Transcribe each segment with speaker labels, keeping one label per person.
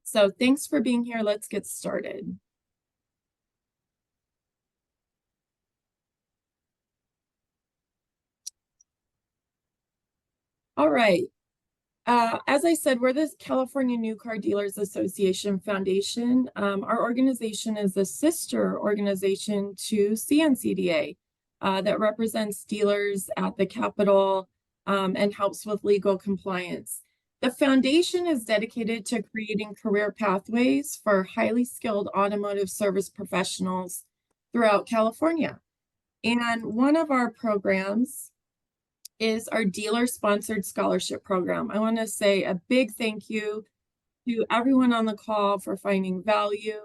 Speaker 1: So thanks for being here. Let's get started. All right. As I said, we're the California New Car Dealers Association Foundation. Our organization is a sister organization to CNCDA that represents dealers at the Capitol and helps with legal compliance. The foundation is dedicated to creating career pathways for highly skilled automotive service professionals throughout California. And one of our programs is our dealer-sponsored scholarship program. I want to say a big thank you to everyone on the call for finding value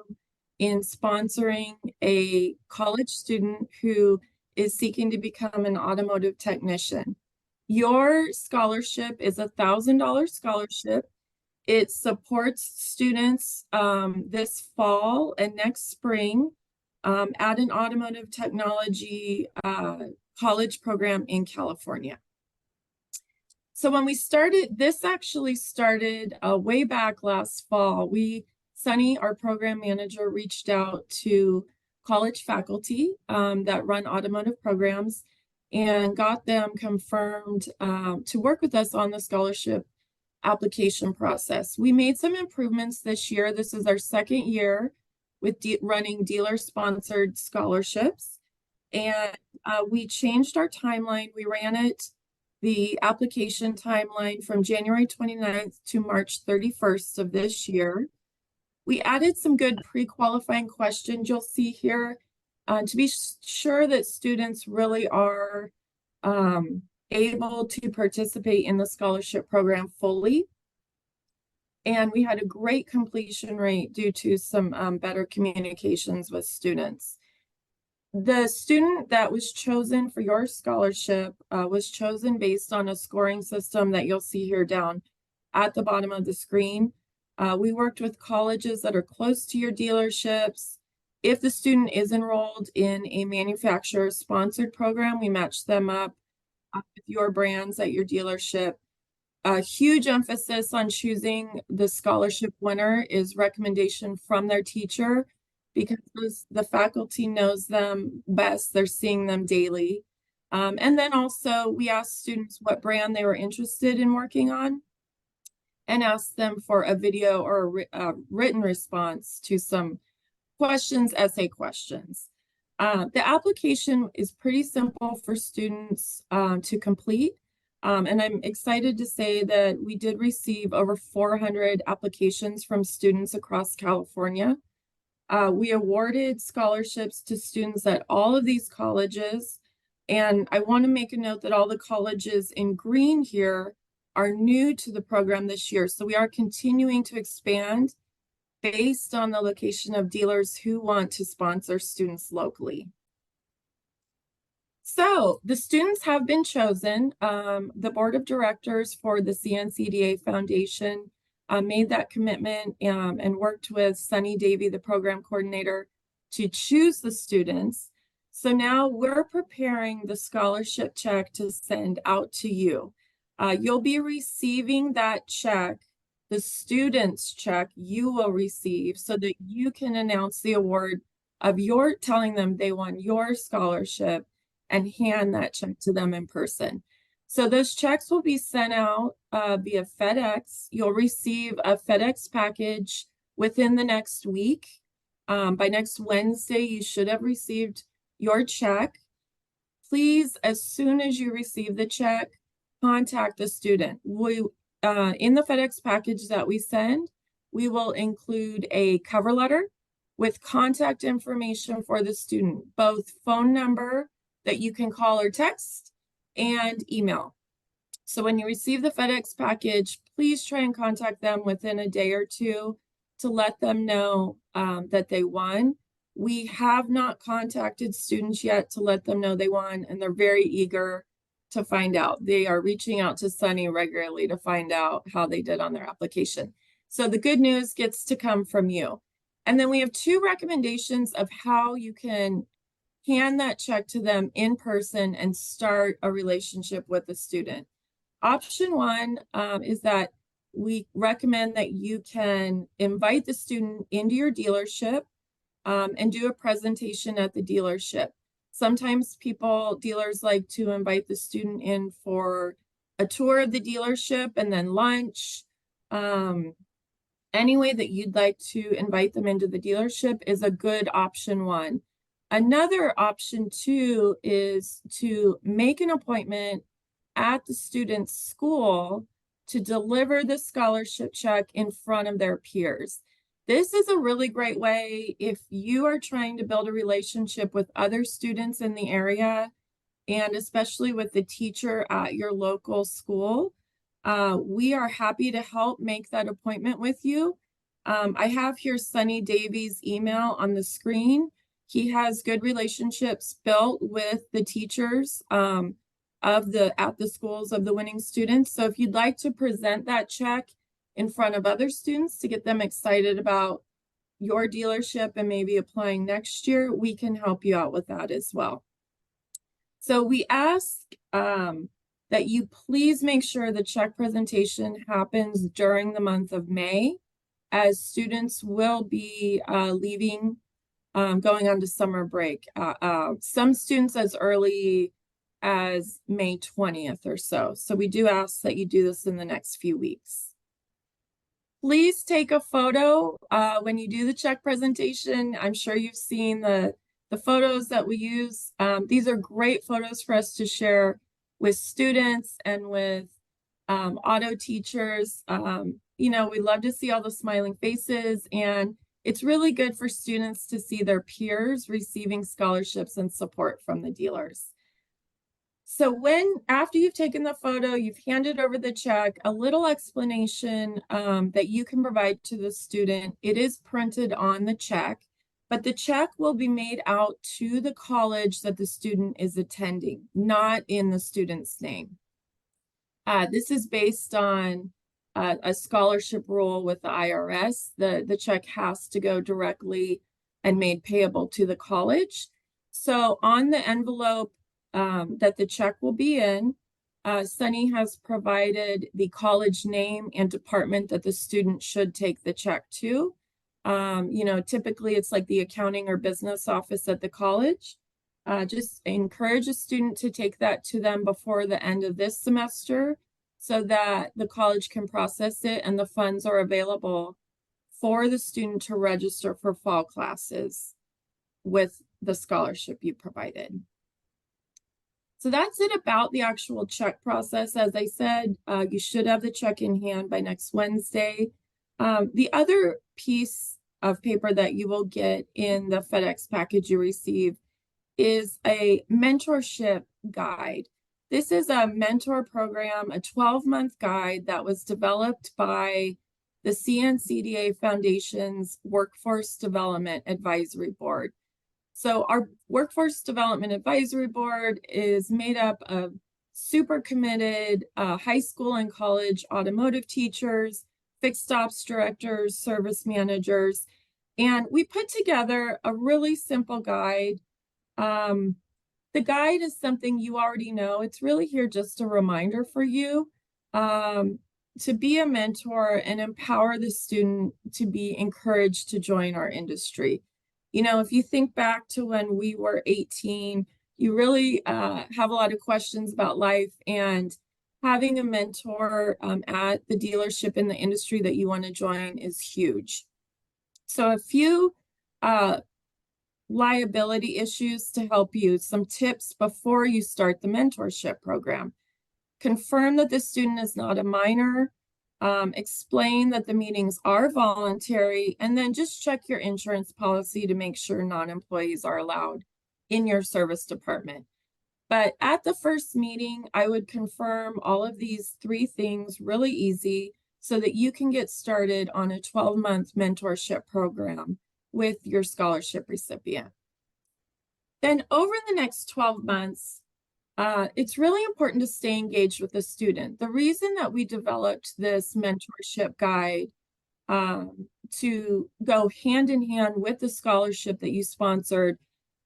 Speaker 1: in sponsoring a college student who is seeking to become an automotive technician. Your scholarship is a $1,000 scholarship. It supports students this fall and next spring at an automotive technology college program in California. So when we started, this actually started way back last fall. Sunny, our program manager, reached out to college faculty that run automotive programs and got them confirmed to work with us on the scholarship application process. We made some improvements this year. This is our second year with running dealer-sponsored scholarships. And we changed our timeline. We ran the application timeline from January 29th to March 31st of this year. We added some good pre-qualifying questions you'll see here to be sure that students really are able to participate in the scholarship program fully. And we had a great completion rate due to some better communications with students. The student that was chosen for your scholarship was chosen based on a scoring system that you'll see here down at the bottom of the screen. We worked with colleges that are close to your dealerships. If the student is enrolled in a manufacturer-sponsored program, we match them up with your brands at your dealership. A huge emphasis on choosing the scholarship winner is recommendation from their teacher, because the faculty knows them best. They're seeing them daily. And then also we asked students what brand they were interested in working on and asked them for a video or a written response to some questions, essay questions. The application is pretty simple for students to complete. And I'm excited to say that we did receive over 400 applications from students across California. We awarded scholarships to students at all of these colleges. And I want to make a note that all the colleges in green here are new to the program this year. So we are continuing to expand based on the location of dealers who want to sponsor students locally. So the students have been chosen. The board of directors for the CNCDA Foundation made that commitment and worked with Sunny Davy, the program coordinator, to choose the students. So now we're preparing the scholarship check to send out to you. You'll be receiving that check, the student's check you will receive, so that you can announce the award of telling them they won your scholarship and hand that check to them in person. So those checks will be sent out via FedEx. You'll receive a FedEx package within the next week. By next Wednesday, you should have received your check. Please, as soon as you receive the check, contact the student. In the FedEx package that we send, we will include a cover letter with contact information for the student, both phone number that you can call or text, and email. So when you receive the FedEx package, please try and contact them within a day or two to let them know that they won. We have not contacted students yet to let them know they won, and they're very eager to find out. They are reaching out to Sunny regularly to find out how they did on their application. So the good news gets to come from you. And then we have 2 recommendations of how you can hand that check to them in person and start a relationship with the student. Option 1 is that we recommend that you can invite the student into your dealership and do a presentation at the dealership. Sometimes dealers like to invite the student in for a tour of the dealership and then lunch. Any way that you'd like to invite them into the dealership is a good option one. Another option too is to make an appointment at the student's school to deliver the scholarship check in front of their peers. This is a really great way if you are trying to build a relationship with other students in the area, and especially with the teacher at your local school. We are happy to help make that appointment with you. I have here Sunny Davies' email on the screen. He has good relationships built with the teachers at the schools of the winning students. So if you'd like to present that check in front of other students to get them excited about your dealership and maybe applying next year, we can help you out with that as well. So we ask that you please make sure the check presentation happens during the month of May, as students will be leaving, going on to summer break. Some students as early as May 20th or so. So we do ask that you do this in the next few weeks. Please take a photo when you do the check presentation. I'm sure you've seen the photos that we use. These are great photos for us to share with students and with auto teachers. You know, we love to see all the smiling faces, and it's really good for students to see their peers receiving scholarships and support from the dealers. So after you've taken the photo, you've handed over the check, a little explanation that you can provide to the student. It is printed on the check, but the check will be made out to the college that the student is attending, not in the student's name. This is based on a scholarship rule with the IRS. The check has to go directly and made payable to the college. So on the envelope that the check will be in, Sunny has provided the college name and department that the student should take the check to. You know, typically it's like the accounting or business office at the college. Just encourage a student to take that to them before the end of this semester so that the college can process it and the funds are available for the student to register for fall classes with the scholarship you provided. So that's it about the actual check process. As I said, you should have the check in hand by next Wednesday. The other piece of paper that you will get in the FedEx package you receive is a mentorship guide. This is a mentor program, a 12-month guide that was developed by the CNCDA Foundation's Workforce Development Advisory Board. So our Workforce Development Advisory Board is made up of super committed high school and college automotive teachers, fixed ops directors, service managers, and we put together a really simple guide. The guide is something you already know. It's really here just a reminder for you to be a mentor and empower the student to be encouraged to join our industry. You know, if you think back to when we were 18, you really have a lot of questions about life, and having a mentor at the dealership in the industry that you want to join is huge. So a few liability issues to help you, some tips before you start the mentorship program. Confirm that the student is not a minor. Explain that the meetings are voluntary, and then just check your insurance policy to make sure non-employees are allowed in your service department. But at the first meeting, I would confirm all of these 3 things really easy so that you can get started on a 12-month mentorship program with your scholarship recipient. Then over the next 12 months, it's really important to stay engaged with the student. The reason that we developed this mentorship guide to go hand in hand with the scholarship that you sponsored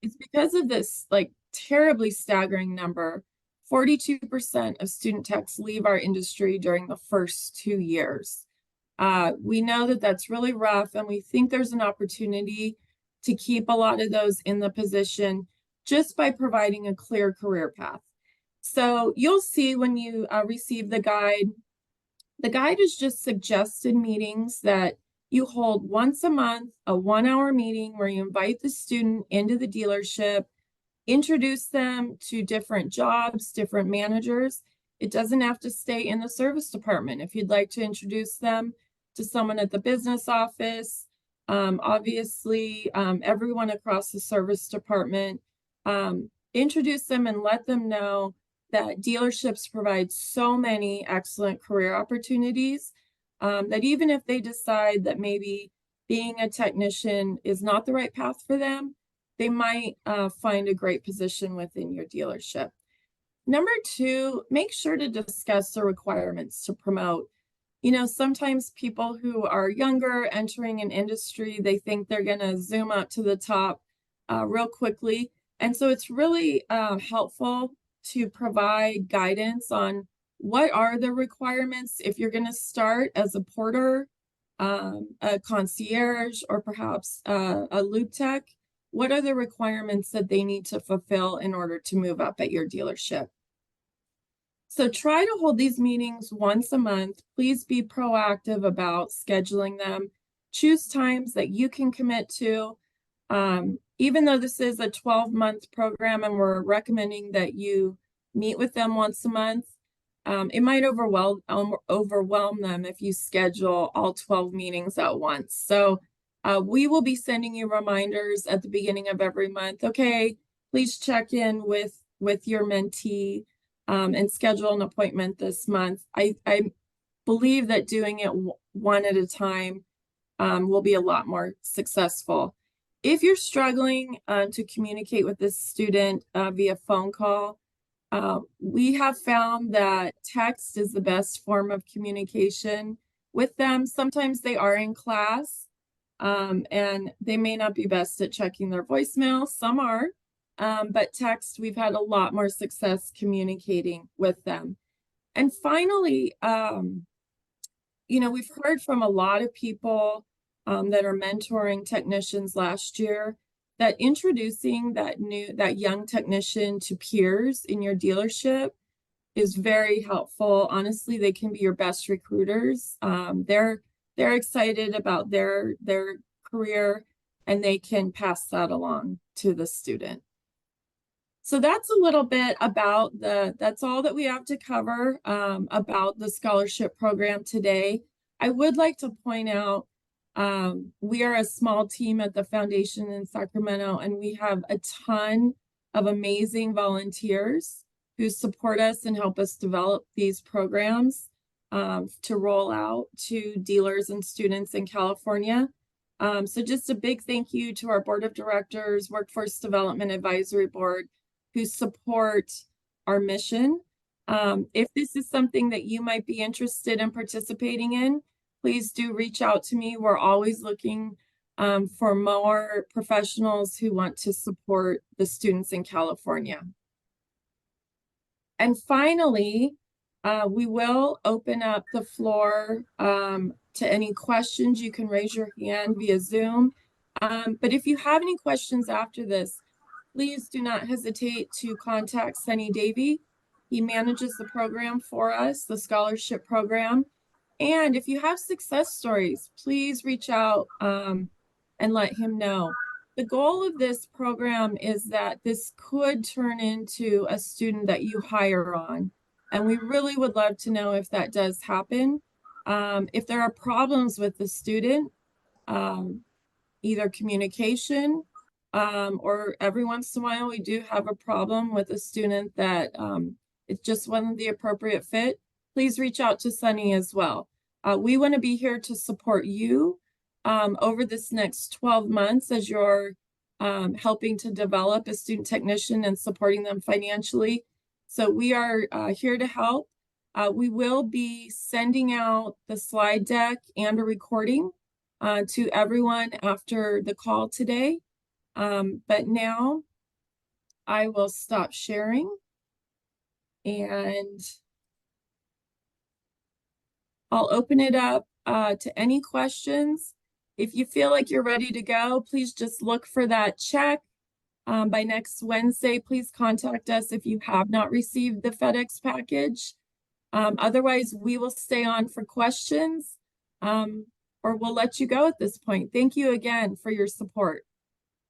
Speaker 1: is because of this like terribly staggering number. 42% of student techs leave our industry during the first 2 years. We know that that's really rough, and we think there's an opportunity to keep a lot of those in the position just by providing a clear career path. So you'll see when you receive the guide is just suggested meetings that you hold once a month, a 1-hour meeting where you invite the student into the dealership, introduce them to different jobs, different managers. It doesn't have to stay in the service department. If you'd like to introduce them to someone at the business office, obviously, everyone across the service department, introduce them and let them know that dealerships provide so many excellent career opportunities, that even if they decide that maybe being a technician is not the right path for them, they might find a great position within your dealership. Number 2, make sure to discuss the requirements to promote. You know, sometimes people who are younger entering an industry, they think they're going to zoom up to the top real quickly. And so it's really helpful to provide guidance on what are the requirements if you're going to start as a porter, a concierge, or perhaps a loop tech. What are the requirements that they need to fulfill in order to move up at your dealership? So try to hold these meetings once a month. Please be proactive about scheduling them. Choose times that you can commit to. Even though this is a 12-month program and we're recommending that you meet with them once a month, it might overwhelm them if you schedule all 12 meetings at once. So we will be sending you reminders at the beginning of every month. Okay, please check in with your mentee and schedule an appointment this month. I believe that doing it one at a time will be a lot more successful. If you're struggling to communicate with this student via phone call, we have found that text is the best form of communication with them. Sometimes they are in class, and they may not be best at checking their voicemail. Some are, but text, we've had a lot more success communicating with them. And finally, you know, we've heard from a lot of people that are mentoring technicians last year that introducing that young technician to peers in your dealership is very helpful. Honestly, they can be your best recruiters. They're excited about their career, and they can pass that along to the student. So that's a little bit about that's all that we have to cover about the scholarship program today. I would like to point out we are a small team at the foundation in Sacramento, and we have a ton of amazing volunteers who support us and help us develop these programs to roll out to dealers and students in California. So just a big thank you to our board of directors, Workforce Development Advisory Board, who support our mission. If this is something that you might be interested in participating in, please do reach out to me. We're always looking for more professionals who want to support the students in California. And finally, we will open up the floor to any questions. You can raise your hand via Zoom. But if you have any questions after this, please do not hesitate to contact Sunny Davy. He manages the program for us, the scholarship program. And if you have success stories, please reach out and let him know. The goal of this program is that this could turn into a student that you hire on. And we really would love to know if that does happen. If there are problems with the student, either communication, or every once in a while we do have a problem with a student that it just wasn't the appropriate fit, please reach out to Sunny as well. We want to be here to support you over this next 12 months as you're helping to develop a student technician and supporting them financially. So we are here to help. We will be sending out the slide deck and a recording to everyone after the call today. But now I will stop sharing. And I'll open it up to any questions. If you feel like you're ready to go, please just look for that check. By next Wednesday, please contact us if you have not received the FedEx package. Otherwise, we will stay on for questions, or we'll let you go at this point. Thank you again for your support.